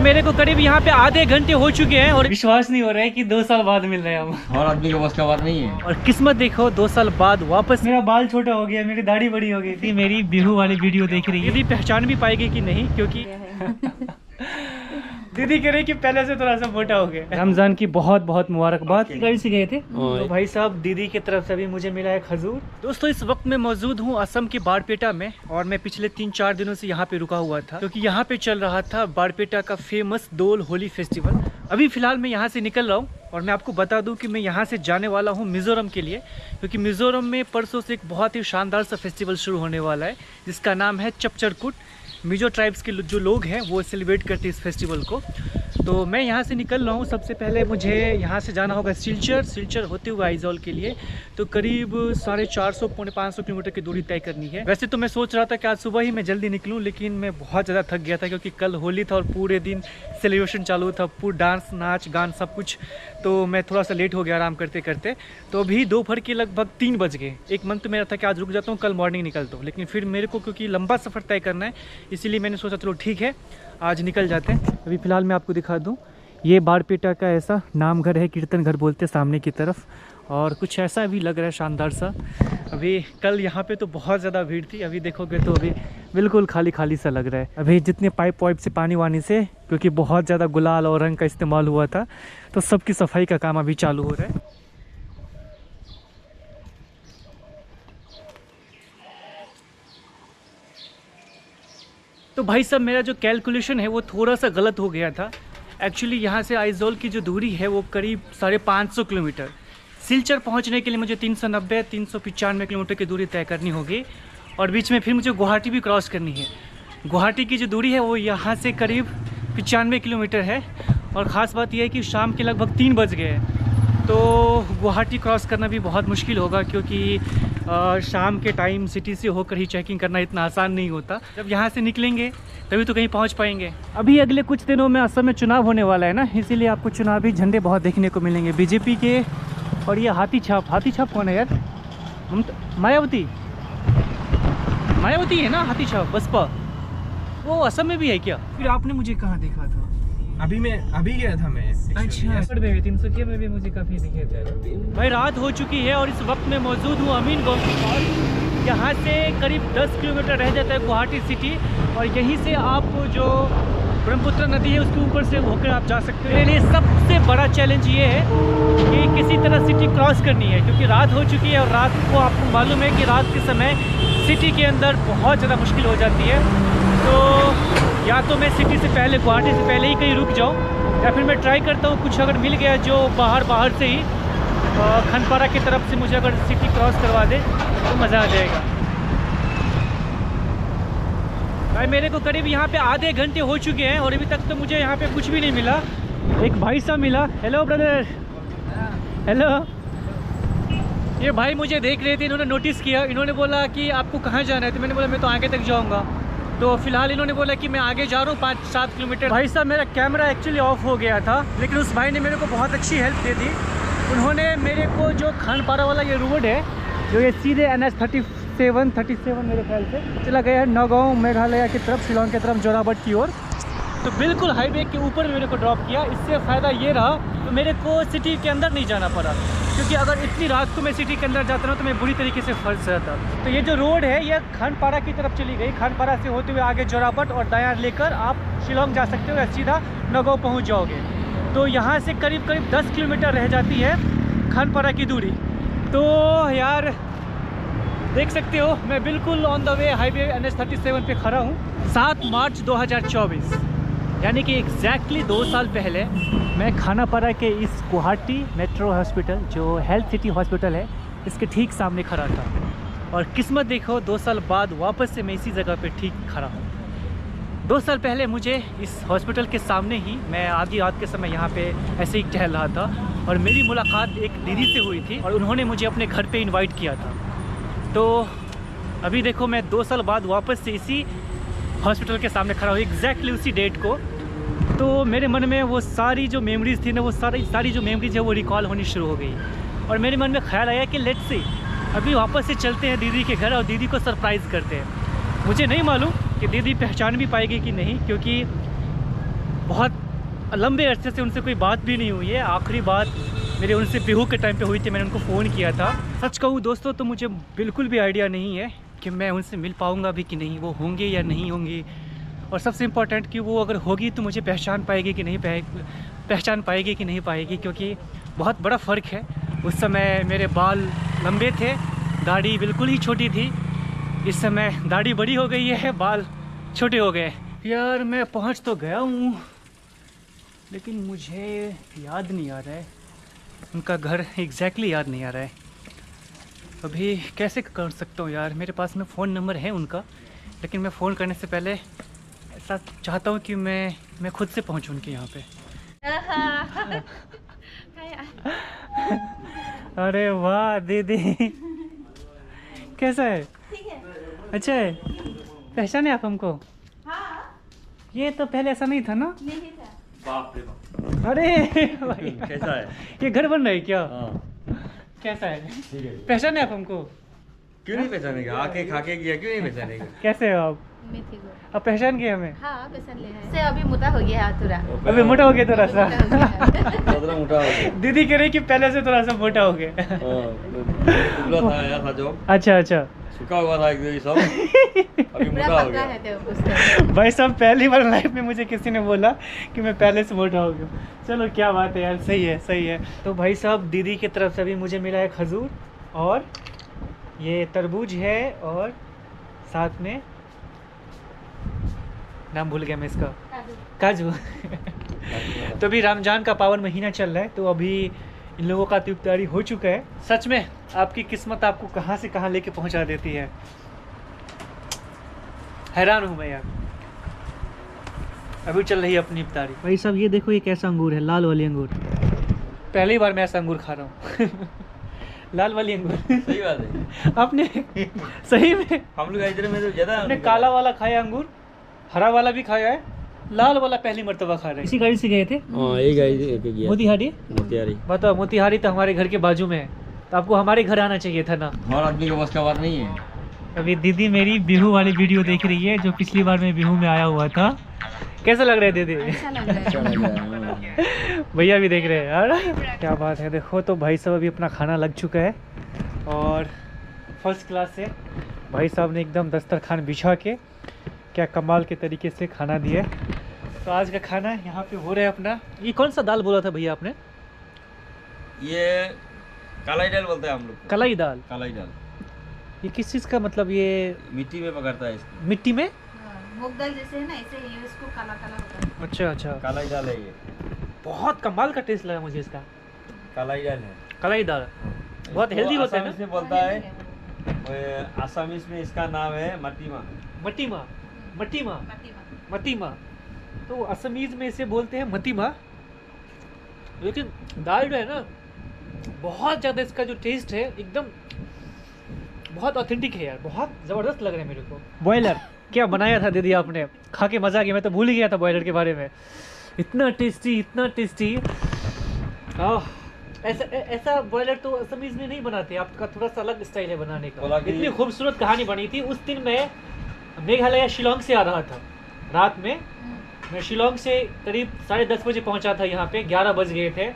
मेरे को करीब यहाँ पे आधे घंटे हो चुके हैं और विश्वास नहीं हो रहा है कि 2 साल बाद मिल रहे हैं हम। और आदमी के बस का बात नहीं है। और किस्मत देखो 2 साल बाद वापस। मेरा बाल छोटा हो गया, मेरी दाढ़ी बड़ी हो गई थी। मेरी बिहू वाली वीडियो देख रही है, दीदी पहचान भी पाएगी कि नहीं, क्योंकि दीदी कह रही कि पहले से थोड़ा सा मोटा हो गया। रमजान की बहुत बहुत मुबारकबाद। गाड़ी से गए थे तो भाई साहब दीदी की तरफ से भी मुझे मिला है खजूर। दोस्तों इस वक्त मैं मौजूद हूँ असम के बारपेटा में और मैं पिछले 3-4 दिनों से यहाँ पे रुका हुआ था क्योंकि यहाँ पे चल रहा था बारपेटा का फेमस दोल होली फेस्टिवल। अभी फिलहाल मैं यहाँ से निकल रहा हूँ और मैं आपको बता दूं कि मैं यहाँ से जाने वाला हूँ मिज़ोरम के लिए, क्योंकि मिज़ोरम में परसों से एक बहुत ही शानदार सा फेस्टिवल शुरू होने वाला है जिसका नाम है चपचरकुट। मिजो ट्राइब्स के जो लोग हैं वो सेलिब्रेट करते हैं इस फेस्टिवल को। तो मैं यहाँ से निकल रहा हूँ। सबसे पहले मुझे यहाँ से जाना होगा सिलचर होते हुए आइजॉल के लिए। तो करीब 450-500 किलोमीटर की दूरी तय करनी है। वैसे तो मैं सोच रहा था कि आज सुबह ही मैं जल्दी निकलूँ, लेकिन मैं बहुत ज़्यादा थक गया था क्योंकि कल होली था और पूरे दिन सेलिब्रेशन चालू था, पूरा डांस नाच गान सब कुछ। तो मैं थोड़ा सा लेट हो गया आराम करते करते। तो अभी दोपहर के लगभग 3 बज गए। एक मन तो मेरा था कि आज रुक जाता हूँ, कल मॉर्निंग निकलता हूँ, लेकिन फिर मेरे को क्योंकि लंबा सफ़र तय करना है इसीलिए मैंने सोचा चलो ठीक है आज निकल जाते हैं। अभी फ़िलहाल मैं आपको दिखा दूँ, ये बारपेटा का ऐसा नाम घर है, कीर्तन घर बोलते सामने की तरफ, और कुछ ऐसा भी लग रहा है शानदार सा। अभी कल यहाँ पे तो बहुत ज़्यादा भीड़ थी, अभी देखोगे तो अभी बिल्कुल खाली खाली सा लग रहा है। अभी जितने पाइप वाइप से पानी वानी से, क्योंकि बहुत ज़्यादा गुलाल और रंग का इस्तेमाल हुआ था, तो सबकी सफाई का काम अभी चालू हो रहा है। तो भाई साहब मेरा जो कैलकुलेशन है वो थोड़ा सा गलत हो गया था। एक्चुअली यहाँ से आइजॉल की जो दूरी है वो करीब 550 किलोमीटर। सिलचर पहुँचने के लिए मुझे 390-395 किलोमीटर की दूरी तय करनी होगी और बीच में फिर मुझे गुवाहाटी भी क्रॉस करनी है। गुवाहाटी की जो दूरी है वो यहाँ से करीब 95 किलोमीटर है और ख़ास बात यह है कि शाम के लगभग 3 बज गए हैं। तो गुवाहाटी क्रॉस करना भी बहुत मुश्किल होगा क्योंकि शाम के टाइम सिटी से होकर ही चेकिंग करना इतना आसान नहीं होता। जब यहाँ से निकलेंगे तभी तो कहीं पहुँच पाएंगे। अभी अगले कुछ दिनों में असम में चुनाव होने वाला है ना, इसीलिए आपको चुनावी झंडे बहुत देखने को मिलेंगे बीजेपी के। और ये हाथी छाप कौन है यार? मायावती है ना हाथी छाप बसपा, वो असम में भी है क्या? फिर आपने मुझे कहाँ देखा था? अभी गया था मैं। अच्छा 300 में भी मुझे काफ़ी दिखे थे। भाई रात हो चुकी है और इस वक्त मैं मौजूद हूँ अमीन गाँव के पास। यहाँ से करीब 10 किलोमीटर रह जाता है गुवाहाटी सिटी और यहीं से आप जो ब्रह्मपुत्र नदी है उसके ऊपर से होकर आप जा सकते हो। मेरे लिए सबसे बड़ा चैलेंज ये है कि किसी तरह सिटी क्रॉस करनी है क्योंकि रात हो चुकी है और रात को आपको मालूम है कि रात के समय सिटी के अंदर बहुत ज़्यादा मुश्किल हो जाती है। तो या तो मैं सिटी से पहले गुवाहाटी से पहले ही कहीं रुक जाऊँ या फिर मैं ट्राई करता हूँ कुछ अगर मिल गया जो बाहर से ही खनपारा की तरफ से मुझे अगर सिटी क्रॉस करवा दे तो मज़ा आ जाएगा। भाई मेरे को करीब यहाँ पे आधे घंटे हो चुके हैं और अभी तक तो मुझे यहाँ पे कुछ भी नहीं मिला। एक भाई साहब मिला। Hello brother. हेलो। ये भाई मुझे देख रहे थे, इन्होंने नोटिस किया, इन्होंने बोला कि आपको कहाँ जाना है, तो मैंने बोला मैं तो आगे तक जाऊँगा। तो फिलहाल इन्होंने बोला कि मैं आगे जा रहा हूँ 5-7 किलोमीटर। भाई साहब मेरा कैमरा एक्चुअली ऑफ हो गया था, लेकिन उस भाई ने मेरे को बहुत अच्छी हेल्प दे दी। उन्होंने मेरे को जो खानपारा वाला ये रोड है जो ये सीधे NH 37 मेरे ख्याल से चला गया है नौगांव मेघालय की तरफ, शिलोंग की तरफ, जोराबट की ओर। तो बिल्कुल हाईवे के ऊपर मेरे को ड्रॉप किया। इससे फ़ायदा ये रहा तो मेरे को सिटी के अंदर नहीं जाना पड़ा, क्योंकि अगर इतनी रात को मैं सिटी के अंदर जाता ना तो मैं बुरी तरीके से फंस जाता। तो ये जो रोड है ये खानपारा की तरफ चली गई। खानपारा से होते हुए आगे जोराबट और दायां लेकर आप शिलोंग जा सकते हो या सीधा नौगांव पहुँच जाओगे। तो यहाँ से करीब 10 किलोमीटर रह जाती है खानपारा की दूरी। तो यार देख सकते हो मैं बिल्कुल on the way highway NH 37 पे खड़ा हूँ। 7 मार्च 2024 यानी कि एग्जैक्टली 2 साल पहले मैं खानापारा के इस गुवाहाटी मेट्रो हॉस्पिटल जो हेल्थ सिटी हॉस्पिटल है इसके ठीक सामने खड़ा था। और किस्मत देखो 2 साल बाद वापस से मैं इसी जगह पे ठीक खड़ा हूँ। 2 साल पहले मुझे इस हॉस्पिटल के सामने ही मैं आधी रात के समय यहाँ पे ऐसे ही टहल रहा था और मेरी मुलाकात एक दीदी से हुई थी और उन्होंने मुझे अपने घर पे इनवाइट किया था। तो अभी देखो मैं 2 साल बाद वापस से इसी हॉस्पिटल के सामने खड़ा हूँ एग्जैक्टली उसी डेट को। तो मेरे मन में वो सारी जो मेमोरीज़ थी ना, वो सारी जो मेमोरीज है वो रिकॉल होनी शुरू हो गई और मेरे मन में ख्याल आया कि लेट्स सी अभी वापस से चलते हैं दीदी के घर और दीदी को सरप्राइज़ करते हैं। मुझे नहीं मालूम कि दीदी पहचान भी पाएगी कि नहीं, क्योंकि बहुत लंबे अरसे से उनसे कोई बात भी नहीं हुई है। आखिरी बात मेरे उनसे बिहू के टाइम पे हुई थी, मैंने उनको फ़ोन किया था। सच कहूँ दोस्तों तो मुझे बिल्कुल भी आइडिया नहीं है कि मैं उनसे मिल पाऊँगा भी कि नहीं, वो होंगे या नहीं होंगे। और सबसे इम्पोर्टेंट कि वो अगर होगी तो मुझे पहचान पाएगी कि नहीं पाएगी, क्योंकि बहुत बड़ा फ़र्क है। उस समय मेरे बाल लंबे थे, दाढ़ी बिल्कुल ही छोटी थी। इस समय दाढ़ी बड़ी हो गई है, बाल छोटे हो गए। यार मैं पहुंच तो गया हूँ, लेकिन मुझे याद नहीं आ रहा है उनका घर, एग्जैक्टली याद नहीं आ रहा है। अभी कैसे कर सकता हूँ यार, मेरे पास में फ़ोन नंबर है उनका, लेकिन मैं फ़ोन करने से पहले ऐसा चाहता हूँ कि मैं खुद से पहुँचूँ उनके यहाँ पे। अरे वाह दीदी, कैसा है? अच्छा है, पहचाने आप हमको? हाँ। ये तो पहले ऐसा नहीं था ना? नहीं था। बाप रे बाप। अरे भाई, कैसा है? ये घर बन रहा है क्या? हाँ कैसा है? ठीक है। पहचाने आप हमको? क्यों नहीं पहचानेगा? आके खाके गया, क्यों नहीं पहचानेगा? कैसे हो आप? मैं ठीक हूँ। आप पहचान गए हमें? हाँ पहचान ले रहे हैं। से अभी मोटा हो गया है थोड़ा। अभी मोटा हो गया थोड़ा सा। थोड़ा मोटा हो गया। दीदी कह रही कि पहले से थोड़ा सा मोटा हो गया। दुबला था यार, था जो अच्छा अच्छा। सूखा हुआ था एकदम सब, अभी पूरा मोटा हो पतला गया। है तो कुछ। भाई साहब पहली बार लाइफ में मुझे किसी ने बोला कि मैं पहले से मोटा हो गया। चलो क्या बात है यार, सही है सही है। तो भाई साहब दीदी की तरफ से भी मुझे मिला है खजूर, और ये तरबूज है, और साथ में नाम भूल गया मैं इसका, काजू। तो अभी रमजान का पावन महीना चल रहा है, तो अभी इन लोगों का तो इफ्तारी हो चुका है। सच में आपकी किस्मत आपको कहाँ से कहाँ लेके पहुँचा देती है, हैरान हूँ मैं यार। अभी चल रही है अपनी इफ्तारी। भाई साहब ये देखो, ये कैसा अंगूर है, लाल वाली अंगूर। पहली बार मैं ऐसा अंगूर खा रहा हूँ। लाल वाली अंगूर। सही बात है। आपने सही में? हम लोग इधर में तो ज्यादा आपने काला वाला खाया अंगूर, हरा वाला भी खाया है, लाल वाला पहली मर्तबा खा रहे हैं। इसी गाड़ी से गए थे? हाँ यही गाड़ी गया। मोतिहारी? मोतिहारी। बताओ, मोतिहारी तो हमारे घर के बाजू में है, तो आपको हमारे घर आना चाहिए था ना। हमारा आदमी के बस का बात नहीं है। अभी दीदी मेरी बिहू वाली वीडियो देख रही है, जो पिछली बार मैं बिहू में आया हुआ था। कैसा लग रहा है दीदी? अच्छा लग रहा है। भैया भी देख रहे हैं यार, क्या बात है। देखो तो भाई साहब अभी अपना खाना लग चुका है, और फर्स्ट क्लास से भाई साहब ने एकदम दस्तरखान बिछा के क्या कमाल के तरीके से खाना दिया। तो आज का खाना यहाँ पे हो रहा है अपना। ये कौन सा दाल बोला था भैया आपने? ये कालाई दाल बोलते हैं हम लोग। कलाई दाल? कालाई दाल। ये किस चीज़ का मतलब? ये मिट्टी में पकड़ता है इसको। मिट्टी में? मूंग दाल जैसे है ना, ऐसे ही इसको काला काला होता है। अच्छा अच्छा। कालाई दाल है ये। बहुत कमाल का टेस्ट लगा मुझे इसका। कालाई दाल है। कलाई दाल बहुत हेल्दी होता है ना? आसामीज में बोलता है, आसामीज में इसका नाम है मटीमा। मटीमा? मटीमा? मतीमा। तो असमीज में इसे बोलते हैं मतीमा। लेकिन दाल जो है ना, बहुत ज़्यादा इसका जो टेस्ट है एकदम बहुत ऑथेंटिक है यार, बहुत ज़बरदस्त लग रहा है मेरे को। बॉयलर क्या बनाया था दीदी आपने, खा के मज़ा आ गया। मैं तो भूल ही गया था बॉयलर के बारे में। इतना टेस्टी, इतना टेस्टी। ऐसा बॉयलर तो असमीज में नहीं बनाते, आपका थोड़ा सा अलग स्टाइल है बनाने का। इतनी खूबसूरत कहानी बनी थी। उस दिन मैं मेघालय शिलोंग से आ रहा था रात में। मैं शिलोंग से करीब 10:30 बजे पहुंचा था यहाँ पे, 11 बज गए थे,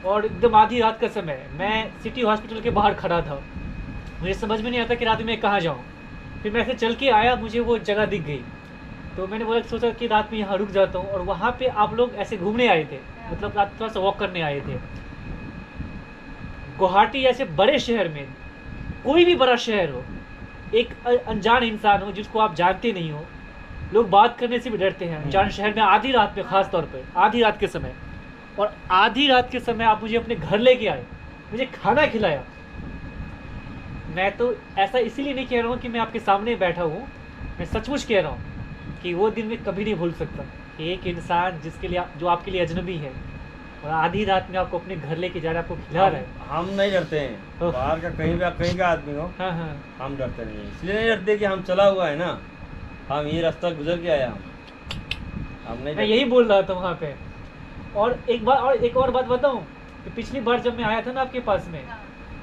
और एकदम आधी रात का समय मैं सिटी हॉस्पिटल के बाहर खड़ा था। मुझे समझ में नहीं आता कि रात में कहाँ जाऊँ। फिर मैं ऐसे चल के आया, मुझे वो जगह दिख गई, तो मैंने सोचा कि रात में यहाँ रुक जाता हूँ। और वहाँ पे आप लोग ऐसे घूमने आए थे, मतलब रात थोड़ा सा वॉक करने आए थे। गुवाहाटी ऐसे बड़े शहर में, कोई भी बड़ा शहर हो, एक अनजान इंसान हो जिसको आप जानते नहीं हो, लोग बात करने से भी डरते हैं। अनजान शहर में आधी रात में, खास तौर पे आधी रात के समय, और आधी रात के समय आप मुझे अपने घर लेके आए, मुझे खाना खिलाया। मैं तो ऐसा इसीलिए नहीं कह रहा हूँ कि मैं आपके सामने बैठा हूँ, मैं सचमुच कह रहा हूँ कि वो दिन मैं कभी नहीं भूल सकता कि एक इंसान जिसके लिए जो आपके लिए अजनबी है, और आधी रात में आपको अपने घर लेके जा रहा है, आपको खिला रहा है। हम नहीं डरते हैं, बाहर का कहीं का आदमी हो, हाँ हाँ, हम डरते नहीं हैं। इसलिए नहीं डरते कि हम चला हुआ है ना, हम ये रास्ता गुजर के आया, हम नहीं मैं यही बोल रहा था वहाँ पे। और एक और बात बताऊँ कि पिछली बार जब मैं आया था ना आपके पास में,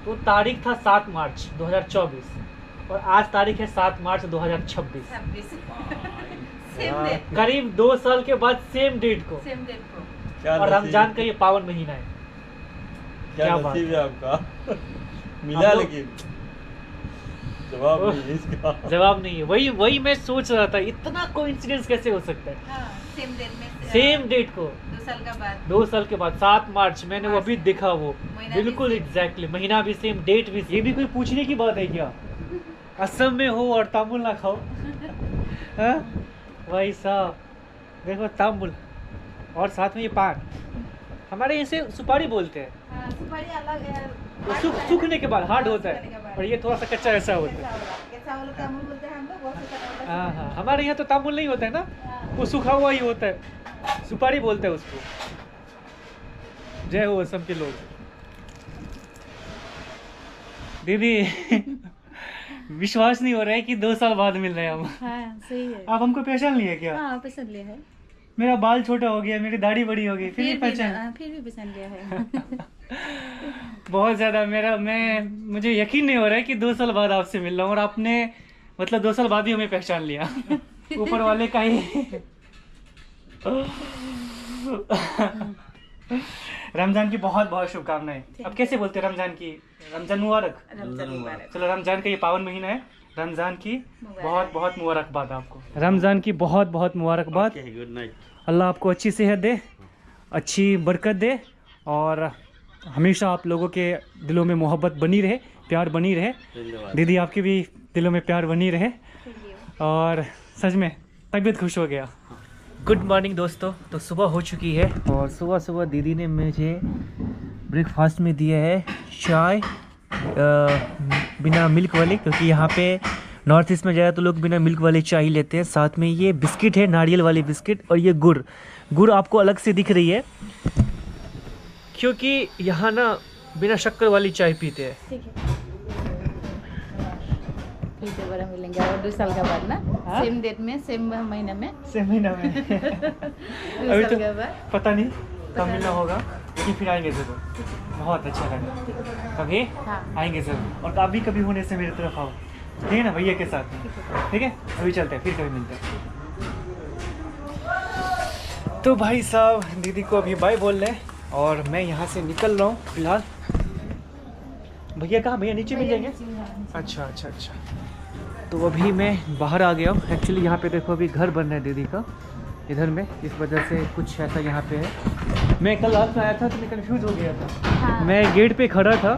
तो तारीख था 7 मार्च 2024, और आज तारीख है 7 मार्च 2026। सेम डेट करीब 2 साल के बाद सेम डेट को, सेम डेट को। क्या और नसीब- रमजान का ये पावन महीना है। क्या क्या बात नसीब है आपका। मिला आप लोग- लेकिन जवाब नहीं है इसका। जवाब नहीं है। वही मैं सोच रहा था, इतना कोइंसिडेंस कैसे हो सकता है हाँ, सेम डेट में सेम डेट को 2 साल का बाद 2 साल के बाद 7 मार्च। मैंने वो अभी देखा, वो महीना भी बिल्कुल same। एग्जैक्टली महीना भी सेम, डेट भी। ये भी कोई पूछने की बात है क्या? असम में हो और तामुल ना खाओ। हाँ? भाई साहब देखो, तामुल और साथ में ये पान। हमारे यहाँ से सुपारी बोलते हैं, हाँ, सुपारी अलग है। वो सूखने के बाद हार्ड होता सूखने के है, बाद। और ये थोड़ा सा कच्चा ऐसा होता है। कैसा वाला तामुल बोलते हैं हम लोग, बहुत से तरह हाँ हाँ, हमारे यहाँ तो तामुल नहीं होता है ना, वो सूखा हुआ ही होता है, सुपारी बोलते हैं उसको। जय हो असम के लोग। दीदी विश्वास नहीं हो रहा है कि 2 साल बाद मिल रहे हैं हम। हाँ, सही है। आप हमको पहचान लिए क्या? हाँ, पसंद लिया है। मेरा बाल छोटा हो गया, मेरी दाढ़ी बड़ी हो गई, फिर भी पहचान। फिर भी पसंद लिया है। बहुत ज्यादा मुझे यकीन नहीं हो रहा है कि 2 साल बाद आपसे मिल रहा हूँ, और आपने मतलब 2 साल बाद ही हमें पहचान लिया। ऊपर वाले का ही। रमजान की बहुत बहुत शुभकामनाएं। अब कैसे बोलते हैं रमजान की? रमजान मुबारक। रमजान मुबारक। चलो, रमजान का ये पावन महीना है, रमजान की बहुत बहुत मुबारकबाद आपको। रमजान की बहुत बहुत मुबारकबाद। Good night. अल्लाह आपको अच्छी सेहत दे, अच्छी बरकत दे, और हमेशा आप लोगों के दिलों में मोहब्बत बनी रहे, प्यार बनी रहे। धन्यवाद। दीदी आपकी भी दिलों में प्यार बनी रहे, और सच में तबीयत खुश हो गया। गुड मॉर्निंग दोस्तों। तो सुबह हो चुकी है, और सुबह सुबह दीदी ने मुझे ब्रेकफास्ट में दिया है चाय बिना मिल्क वाली, क्योंकि यहाँ पे नॉर्थ ईस्ट में जाए तो लोग बिना मिल्क वाली चाय लेते हैं। साथ में ये बिस्किट है, नारियल वाली बिस्किट, और ये गुड़ आपको अलग से दिख रही है, क्योंकि यहाँ ना बिना शक्कर वाली चाय पीते हैं। ठीक है, फिर से बड़ा मिलेंगे और 2 साल का बाद ना। हाँ? सेम डेट में, सेम महीना में, से महीना में। 2 अभी साल तो के बाद। पता नहीं कब मिलना होगा, लेकिन फिर आएंगे ज़रूर। बहुत अच्छा लगा, कभी हाँ। आएंगे ज़रूर, और अभी कभी होने से मेरी तरफ आओ, ठीक है ना, भैया के साथ में। ठीक है, अभी चलते हैं, फिर कभी मिलते हैं। तो भाई साहब दीदी को अभी बाय बोल रहे हैं, और मैं यहाँ से निकल रहा हूँ फिलहाल। भैया कहाँ? भैया नीचे मिल जाएंगे। अच्छा अच्छा अच्छा। तो अभी मैं बाहर आ गया हूँ। एक्चुअली यहाँ पे देखो, अभी घर बन रहा है दीदी का इधर में, इस वजह से कुछ ऐसा यहाँ पे है। मैं कल रात में आया था तो मैं कंफ्यूज हो गया था। हाँ। मैं गेट पे खड़ा था,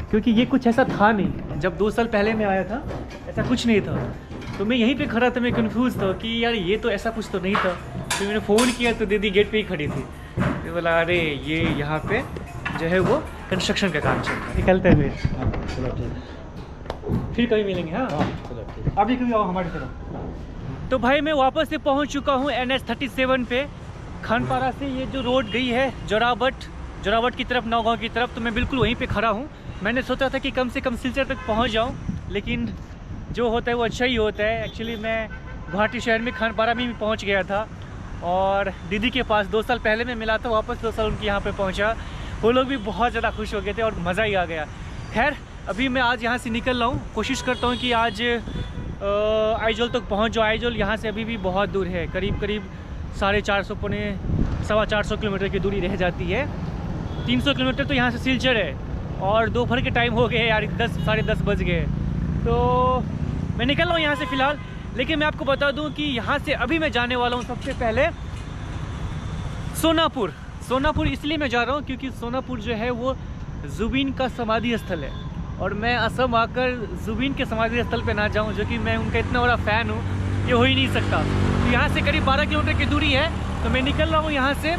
क्योंकि ये कुछ ऐसा था नहीं। जब 2 साल पहले मैं आया था ऐसा कुछ नहीं था, तो मैं यहीं पे खड़ा था, मैं कंफ्यूज था कि यार ये तो ऐसा कुछ तो नहीं था। फिर मैंने फ़ोन किया तो दीदी गेट पे ही खड़ी थी। तो बोला अरे ये यहाँ पे जो है वो कंस्ट्रक्शन का काम चल रहा है। निकलते हैं फिर कभी मिलेंगे। हाँ, अभी कभी आओ हमारी तरफ। तो भाई मैं वापस से पहुँच चुका हूँ NH37 पे। खानपारा से ये जो रोड गई है जोरावट की तरफ, नौगांव की तरफ, तो मैं बिल्कुल वहीं पे खड़ा हूँ। मैंने सोचा था कि कम से कम सिलचर तक पहुँच जाऊँ, लेकिन जो होता है वो अच्छा ही होता है। एक्चुअली मैं गुवाहाटी शहर में खानपारा में भी पहुँच गया था, और दीदी के पास 2 साल पहले मैं मिला था, वापस 2 साल उनके यहाँ पे पहुँचा। वो लोग भी बहुत ज़्यादा खुश हो गए थे और मज़ा ही आ गया। खैर अभी मैं आज यहाँ से निकल रहा हूँ, कोशिश करता हूँ कि आज आइजोल तक पहुँच जाओ। आइजोल यहाँ से अभी भी बहुत दूर है, करीब 450 पौने 450 किलोमीटर की दूरी रह जाती है। 300 किलोमीटर तो यहाँ से सिलचर है, और दोपहर के टाइम हो गए यार, 10 साढ़े 10 बज गए। तो मैं निकल रहा हूँ यहाँ से फ़िलहाल। लेकिन मैं आपको बता दूँ कि यहाँ से अभी मैं जाने वाला हूँ सबसे पहले सोनापुर। इसलिए मैं जा रहा हूँ क्योंकि सोनापुर जो है वो जुबिन का समाधि स्थल है, और मैं असम आकर जुबिन के समाधि स्थल पे ना जाऊँ, जो कि मैं उनका इतना बड़ा फ़ैन हूँ, ये हो ही नहीं सकता। तो यहाँ से करीब 12 किलोमीटर की दूरी है, तो मैं निकल रहा हूँ यहाँ से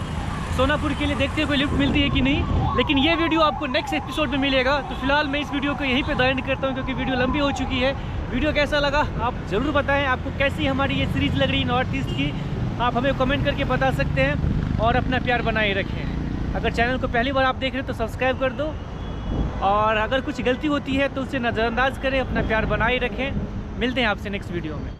सोनापुर के लिए। देखते हैं कोई लिफ्ट मिलती है कि नहीं, लेकिन ये वीडियो आपको नेक्स्ट एपिसोड में मिलेगा। तो फिलहाल मैं इस वीडियो को यहीं पे एंड करता हूँ, क्योंकि वीडियो लंबी हो चुकी है। वीडियो कैसा लगा आप ज़रूर बताएं, आपको कैसी हमारी ये सीरीज़ लग रही है नॉर्थ ईस्ट की, आप हमें कमेंट करके बता सकते हैं। और अपना प्यार बनाए रखें। अगर चैनल को पहली बार आप देख रहे हैं तो सब्सक्राइब कर दो, और अगर कुछ गलती होती है तो उसे नज़रअंदाज करें, अपना प्यार बनाए रखें। मिलते हैं आपसे नेक्स्ट वीडियो में।